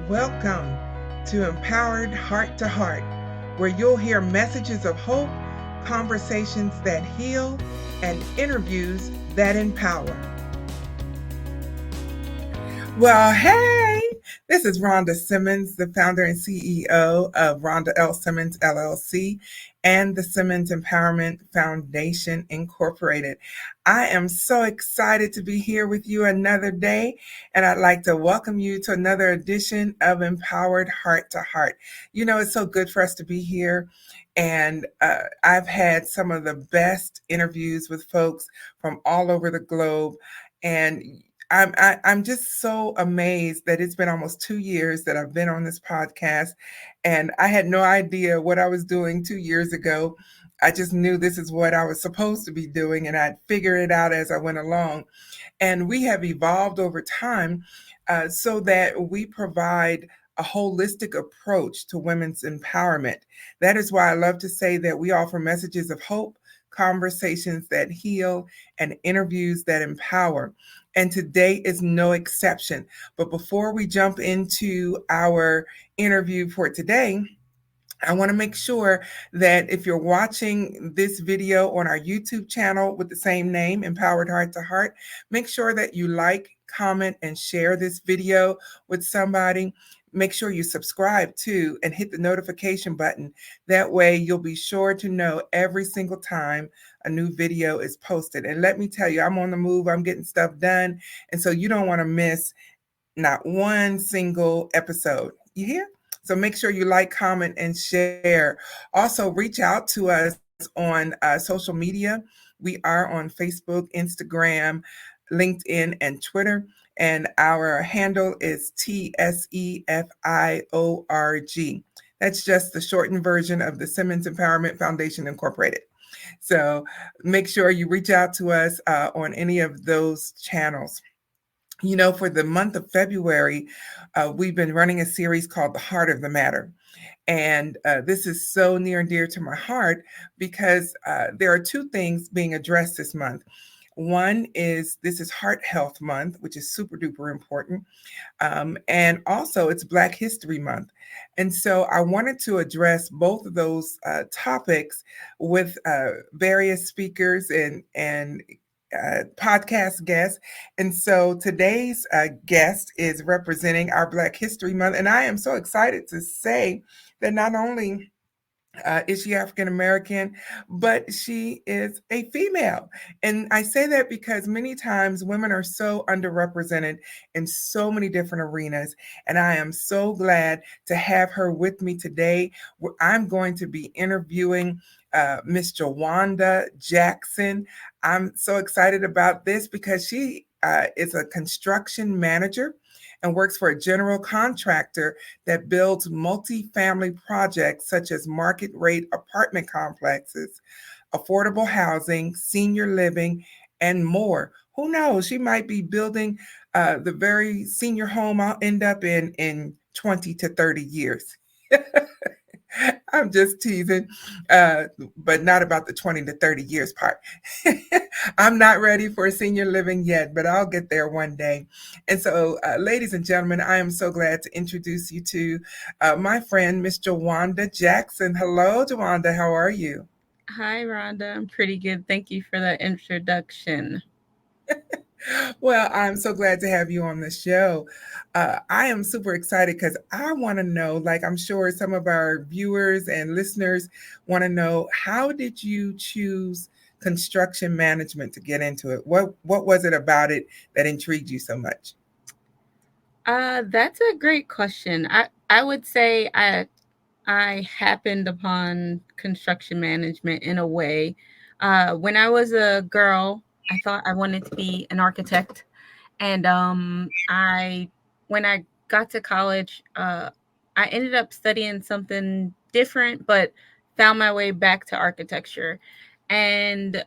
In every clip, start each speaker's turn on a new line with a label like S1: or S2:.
S1: Welcome to Empowered Heart to Heart, where you'll hear messages of hope, conversations that heal, and interviews that empower. Well, hey, this is Rhonda Simmons, the founder and CEO of Rhonda L. Simmons LLC and the Simmons Empowerment Foundation Incorporated. I am so excited to be here with you another day, and I'd like to welcome you to another edition of Empowered Heart to Heart. You know, it's so good for us to be here, and I've had some of the best interviews with folks from all over the globe, and I'm just so amazed that it's been almost 2 years that I've been on this podcast, and I had no idea what I was doing 2 years ago. I just knew this is what I was supposed to be doing, and I'd figure it out as I went along. And we have evolved over time so that we provide a holistic approach to women's empowerment. That is why I love to say that we offer messages of hope, conversations that heal, and interviews that empower. And today is no exception. But before we jump into our interview for today, I want to make sure that if you're watching this video on our YouTube channel with the same name, Empowered Heart to Heart, make sure that you like, comment, and share this video with somebody. Make sure you subscribe too and hit the notification button. That way you'll be sure to know every single time a new video is posted. And let me tell you, I'm on the move, I'm getting stuff done. And so you don't want to miss not one single episode. You hear? So make sure you like, comment, and share. Also, reach out to us on social media. We are on Facebook, Instagram, LinkedIn, and Twitter. And our handle is TSEFIORG. That's just the shortened version of the Simmons Empowerment Foundation Incorporated. So make sure you reach out to us on any of those channels. You know, for the month of February, we've been running a series called The Heart of the Matter. And this is so near and dear to my heart because there are two things being addressed this month. One is this is Heart Health Month, which is super duper important. And also it's Black History Month. And so I wanted to address both of those topics with various speakers and podcast guest. And so today's guest is representing our Black History Month. And I am so excited to say that not only is she African American, but she is a female. And I say that because many times women are so underrepresented in so many different arenas. And I am so glad to have her with me today. I'm going to be interviewing Miss Jawanda Jackson. I'm so excited about this because she is a construction manager and works for a general contractor that builds multi-family projects such as market rate apartment complexes, affordable housing, senior living, and more. Who knows? She might be building the very senior home I'll end up in 20 to 30 years. I'm just teasing, but not about the 20 to 30 years part. I'm not ready for senior living yet, but I'll get there one day. And so, ladies and gentlemen, I am so glad to introduce you to my friend, Miss Jawanda Jackson. Hello, Jawanda. How are you?
S2: Hi, Rhonda. I'm pretty good. Thank you for that introduction.
S1: Well, I'm so glad to have you on the show. I am super excited because I want to know, like I'm sure some of our viewers and listeners want to know, how did you choose construction management to get into it? What was it about it that intrigued you so much?
S2: That's a great question. I would say I happened upon construction management in a way. When I was a girl, I thought I wanted to be an architect, and I when I got to college, I ended up studying something different, but found my way back to architecture, and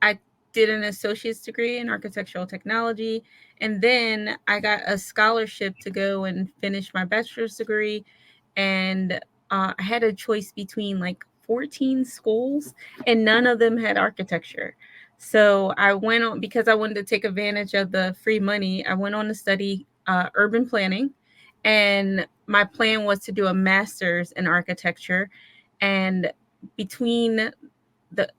S2: I did an associate's degree in architectural technology, and then I got a scholarship to go and finish my bachelor's degree. And I had a choice between like 14 schools, and none of them had architecture. So I went on because I wanted to take advantage of the free money. I went on to study urban planning, and my plan was to do a master's in architecture. And between the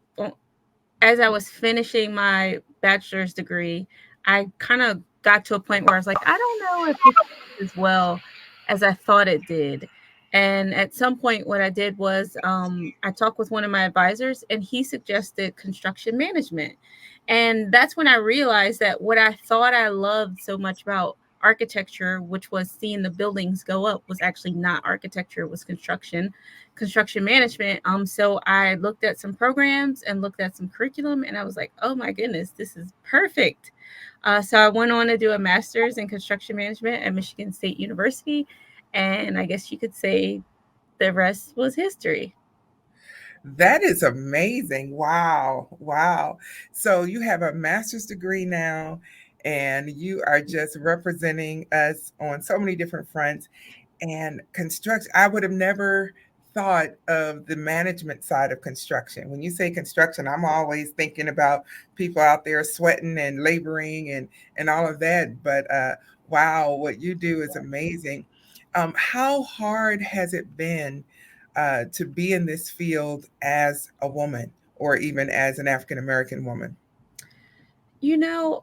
S2: as I was finishing my bachelor's degree, I kind of got to a point where I was like, I don't know if this is as well as I thought it did. And at some point, what I did was I talked with one of my advisors, and he suggested construction management. And that's when I realized that what I thought I loved so much about architecture, which was seeing the buildings go up, was actually not architecture, it was construction management. So I looked at some programs and looked at some curriculum, and I was like, oh my goodness, this is perfect. So I went on to do a master's in construction management at Michigan State University, and I guess you could say the rest was history.
S1: That is amazing. Wow. Wow. So you have a master's degree now, and you are just representing us on so many different fronts. And construction, I would have never thought of the management side of construction. When you say construction, I'm always thinking about people out there sweating and laboring and all of that. But wow, what you do is amazing. How hard has it been to be in this field as a woman or even as an African American woman?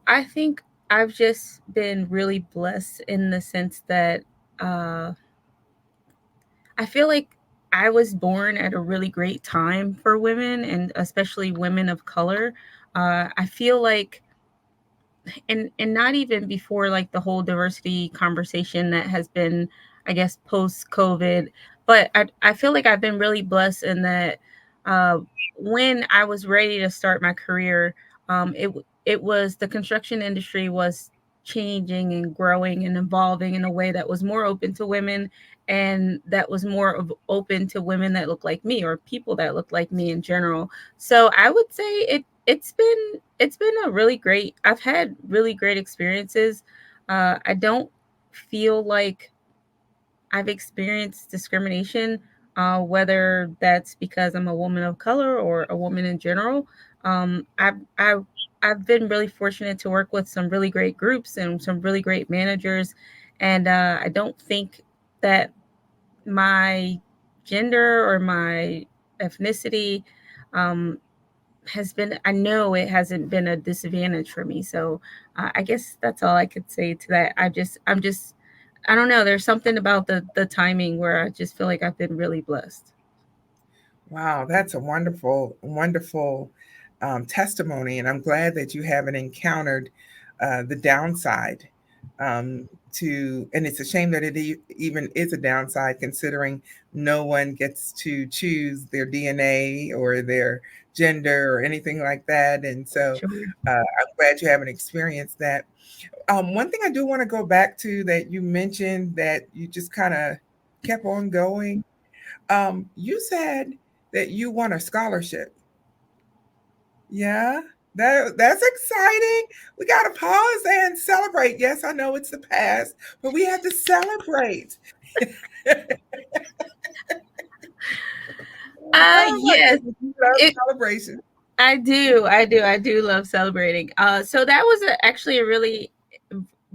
S2: I think I've just been really blessed in the sense that uh, I feel like I was born at a really great time for women, and especially women of color. I feel like, and not even before like the whole diversity conversation that has been, I guess, post COVID, but I feel like I've been really blessed in that uh, when I was ready to start my career, it was the construction industry was changing and growing and evolving in a way that was more open to women, and that was more open to women that look like me or people that look like me in general. So I would say it's been a really great. I've had really great experiences. I don't feel like I've experienced discrimination, whether that's because I'm a woman of color or a woman in general. Um, I've I've I've been really fortunate to work with some really great groups and some really great managers, and I don't think that my gender or my ethnicity um, has been, I know it hasn't been a disadvantage for me. So I guess that's all I could say to that. I don't know, there's something about the timing where I just feel like I've been really blessed.
S1: Wow, that's a wonderful, wonderful testimony. And I'm glad that you haven't encountered the downside and it's a shame that even is a downside considering no one gets to choose their DNA or their gender or anything like that. And so
S2: Sure.
S1: I'm glad you haven't experienced that. One thing I do want to go back to that you mentioned that you just kind of kept on going. You said that you won a scholarship. Yeah, that's exciting. We got to pause and celebrate. Yes, I know it's the past, but we have to celebrate. Oh my
S2: Yes,
S1: goodness, we love
S2: it
S1: celebration.
S2: I do love celebrating. So that was actually a really,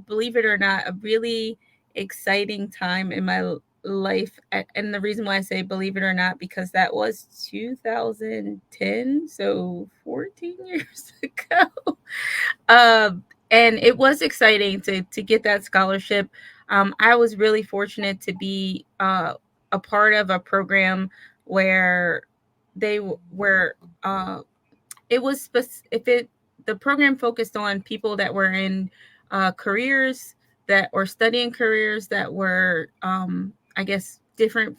S2: believe it or not, a really exciting time in my life. And the reason why I say believe it or not, because that was 2010, so 14 years ago. And it was exciting to get that scholarship. I was really fortunate to be a part of a program where they were it was if it the program focused on people that were in careers that or studying careers that were I guess different,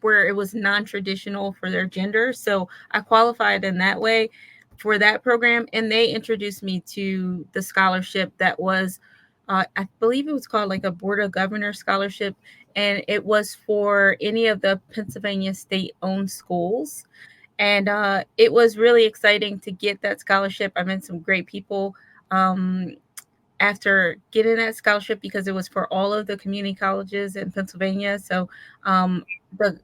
S2: where it was non-traditional for their gender. So I qualified in that way for that program, and they introduced me to the scholarship that was I believe it was called like a Board of Governors scholarship, and it was for any of the Pennsylvania state owned schools. And it was really exciting to get that scholarship. I met some great people um, after getting that scholarship, because it was for all of the community colleges in Pennsylvania. So the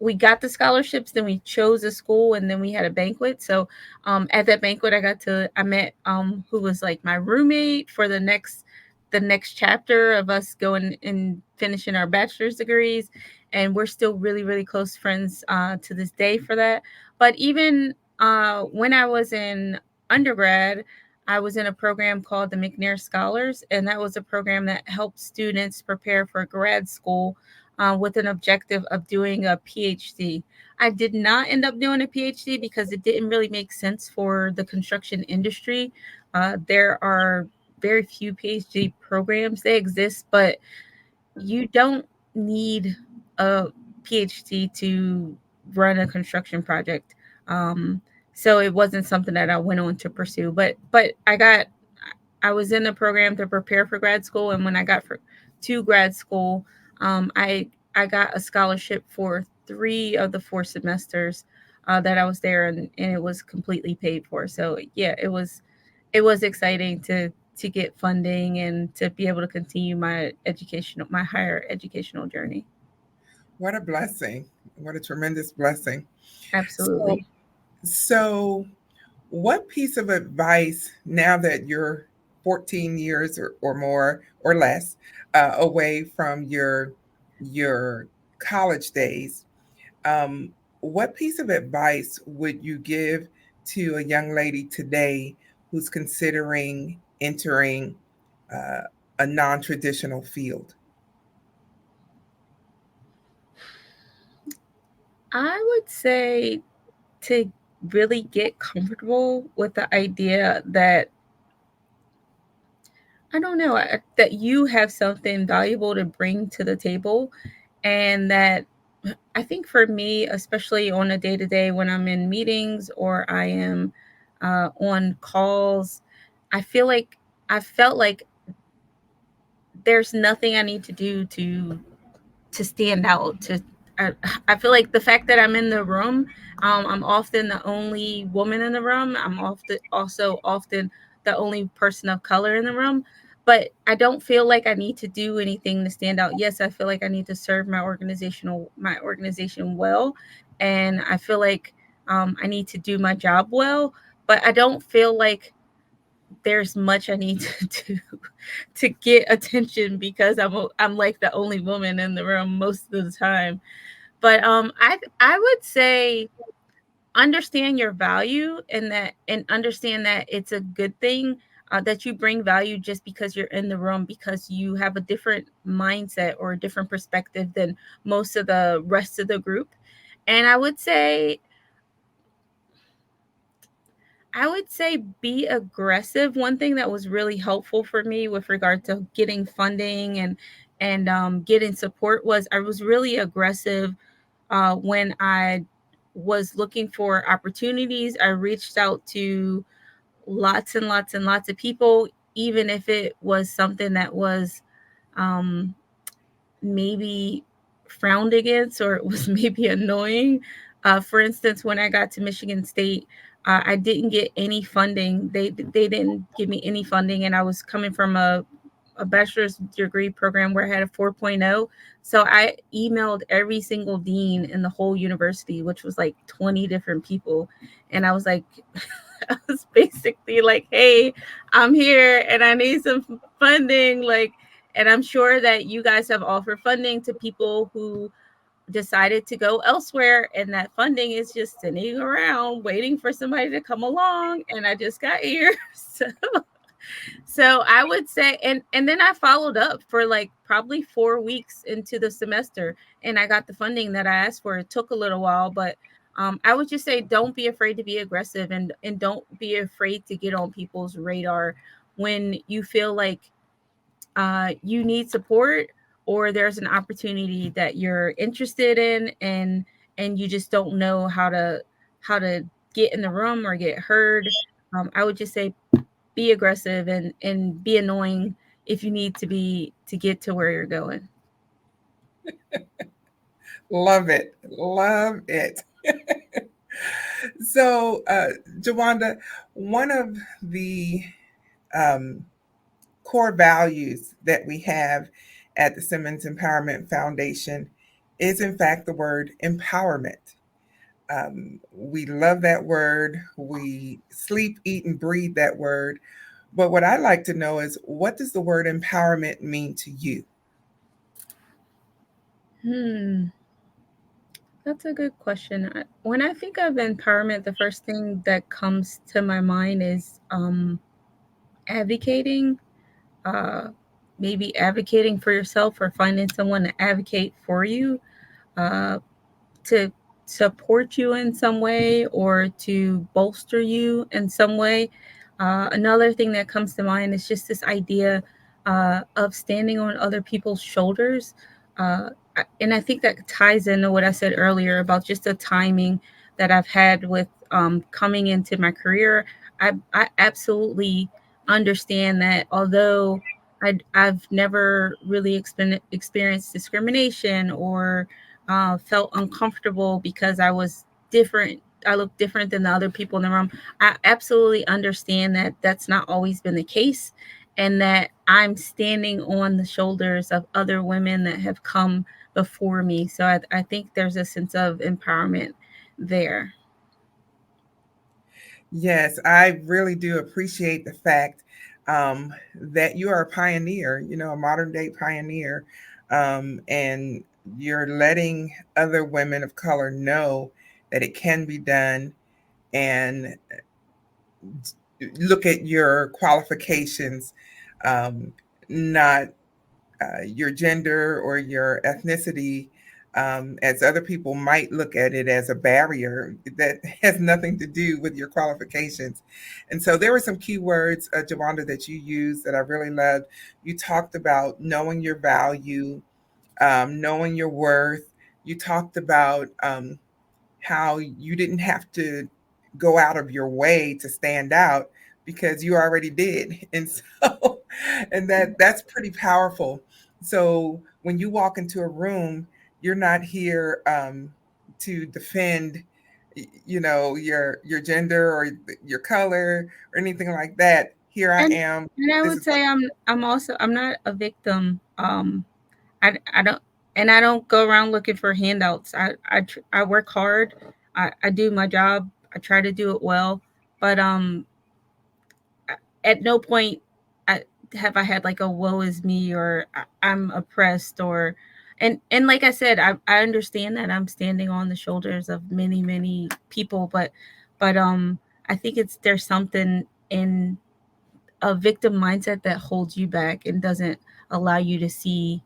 S2: we got the scholarships, then we chose a school, and then we had a banquet. So at that banquet, I met who was like my roommate for the next the next chapter of us going and finishing our bachelor's degrees, and we're still really really close friends to this day for that. But even when I was in undergrad, I was in a program called the McNair Scholars, and that was a program that helped students prepare for grad school with an objective of doing a PhD. I did not end up doing a PhD because it didn't really make sense for the construction industry. There are very few PhD programs. They exist, but you don't need a PhD to run a construction project. Um, so it wasn't something that I went on to pursue. But I was in the program to prepare for grad school, and when I got to grad school, I got a scholarship for 3 of the 4 semesters that I was there, and it was completely paid for. So yeah, it was exciting to get funding and to be able to continue my higher educational journey.
S1: What a blessing. What a tremendous blessing. So,
S2: Absolutely.
S1: so what piece of advice, now that you're 14 years or more or less away from your college days, um, what piece of advice would you give to a young lady today who's considering entering uh, a non-traditional field?
S2: I would say to really get comfortable with the idea that I don't know that you have something valuable to bring to the table, and that I think for me, especially on a day to day when I'm in meetings or I am on calls, I feel like I felt like there's nothing I need to do to stand out. I, I feel like the fact that I'm in the room, I'm often the only woman in the room. I'm often the only person of color in the room. But I don't feel like I need to do anything to stand out. Yes, I feel like I need to serve my organization well, and I feel like I need to do my job well. But I don't feel like there's much I need to do to get attention because I'm like the only woman in the room most of the time. But I would say understand your value, and understand that it's a good thing that you bring value just because you're in the room, because you have a different mindset or a different perspective than most of the rest of the group. And I would say be aggressive. One thing that was really helpful for me with regard to getting funding and getting support was I was really aggressive when I was looking for opportunities. I reached out to lots and lots and lots of people, even if it was something that was um, maybe frowned against or it was maybe annoying. For instance, when I got to Michigan State, I didn't get any funding. They didn't give me any funding, and I was coming from a bachelor's degree program where I had a 4.0. So I emailed every single dean in the whole university, which was like 20 different people. And I was like, I was basically like, hey, I'm here and I need some funding. Like, and I'm sure that you guys have offered funding to people who decided to go elsewhere, and that funding is just sitting around waiting for somebody to come along. And I just got here. So so I would say, and then I followed up for like probably 4 weeks into the semester, and I got the funding that I asked for. It took a little while, but I would just say don't be afraid to be aggressive, and don't be afraid to get on people's radar when you feel like you need support, or there's an opportunity that you're interested in, and you just don't know how to get in the room or get heard. I would just say be aggressive and be annoying if you need to be to get to where you're going.
S1: Love it. Love it. So, Jawanda, one of the um, core values that we have at the Simmons Empowerment Foundation is, in fact, the word empowerment. We love that word. We sleep, eat, and breathe that word. But what I'd like to know is, what does the word empowerment mean to you?
S2: Hmm, that's a good question. When I think of empowerment, the first thing that comes to my mind is advocating, uh, maybe advocating for yourself or finding someone to advocate for you, uh, to support you in some way or to bolster you in some way. Another thing that comes to mind is just this idea of standing on other people's shoulders. And I think that ties into what I said earlier about just the timing that I've had with coming into my career. I absolutely understand that although I've never really experienced discrimination or felt uncomfortable because I was different. I looked different than the other people in the room. I absolutely understand that that's not always been the case, and that I'm standing on the shoulders of other women that have come before me. So I think there's a sense of empowerment there.
S1: Yes, I really do appreciate the fact um, that you are a pioneer, a modern day pioneer, and you're letting other women of color know that it can be done, and look at your qualifications, um, not your gender or your ethnicity, as other people might look at it as a barrier that has nothing to do with your qualifications. And so there were some key words, Jawanda, that you used that I really loved. You talked about knowing your value, knowing your worth. You talked about how you didn't have to go out of your way to stand out because you already did. And so and that's pretty powerful. So when you walk into a room, you're not here to defend your gender or your color or anything like that. Here I
S2: And
S1: am.
S2: and I
S1: This
S2: would
S1: is what.
S2: say I'm also I'm not a victim. I don't, and I don't go around looking for handouts. I work hard. I do my job. I try to do it well, but at no point I, have I had like a woe is me or I'm oppressed or and like I said, I understand that I'm standing on the shoulders of many people, but I think it's there's something in a victim mindset that holds you back and doesn't allow you to see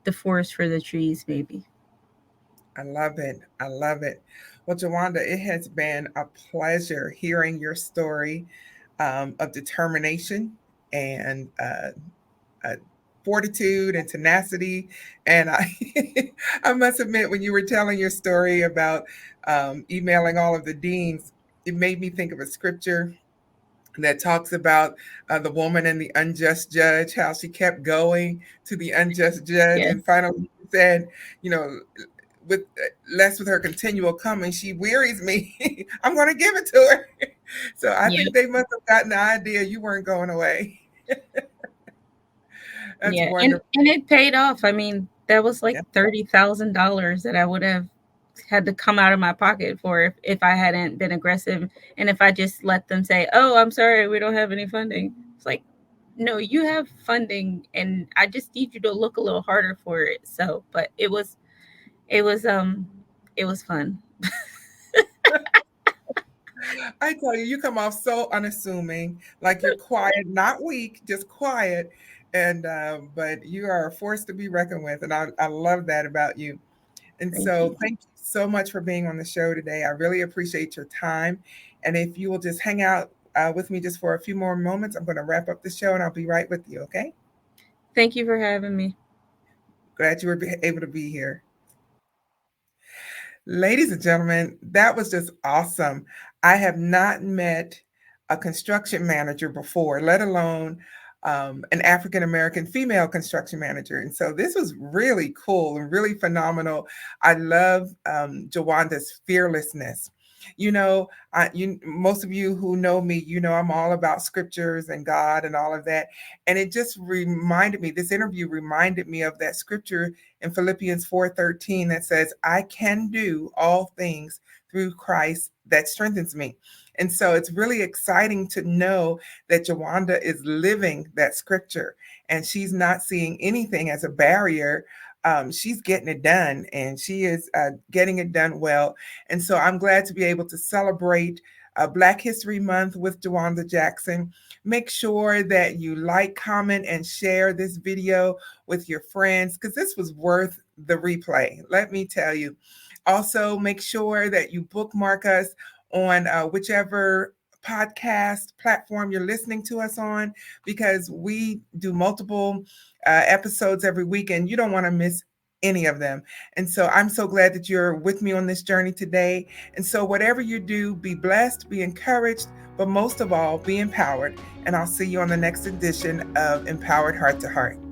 S2: the forest for the trees maybe.
S1: I love it. I love it. Well, Jawanda, it has been a pleasure hearing your story of determination and fortitude and tenacity. And I, I must admit, when you were telling your story about emailing all of the deans, it made me think of a scripture that talks about the woman and the unjust judge, how she kept going to the unjust judge
S2: Yeah.
S1: and finally said, you know, with less with her continual coming, she wearies me. I'm going to give it to her. So I
S2: Yeah.
S1: think they must have gotten the idea you weren't going away. That's
S2: Yeah, and
S1: wonderful.
S2: it paid off. I mean, that was like
S1: Yeah,
S2: $30,000 that I would have had to come out of my pocket for if I hadn't been aggressive and if I just let them say, "Oh, I'm sorry, we don't have any funding." It's like, "No, you have funding and I just need you to look a little harder for it." So, but it was it was fun.
S1: I tell you, you come off so unassuming, like you're quiet, not weak, just quiet. And but you are a force to be reckoned with, and I love that about you. And
S2: Thank you.
S1: so, thank you so much for being on the show today. I really appreciate your time. And if you will just hang out with me just for a few more moments, I'm going to wrap up the show, and I'll be right with you. Okay?
S2: Thank you for having me.
S1: Glad you were able to be here. Ladies and gentlemen, that was just awesome. I have not met a construction manager before, let alone an African American female construction manager. And so this was really cool and really phenomenal. I love Jawanda's fearlessness. Most of you who know me, I'm all about scriptures and God and all of that. And it just reminded me, this interview reminded me of that scripture in Philippians 4:13 that says, I can do all things through Christ that strengthens me. And so it's really exciting to know that Jawanda is living that scripture and she's not seeing anything as a barrier. She's getting it done and she is getting it done well. And so I'm glad to be able to celebrate Black History Month with Jawanda Jackson. Make sure that you like, comment, and share this video with your friends because this was worth the replay. Let me tell you. Also, make sure that you bookmark us on whichever podcast platform you're listening to us on because we do multiple episodes every week and you don't want to miss any of them. And so I'm so glad that you're with me on this journey today. And so whatever you do, be blessed, be encouraged, but most of all, be empowered. And I'll see you on the next edition of Empowered Heart to Heart.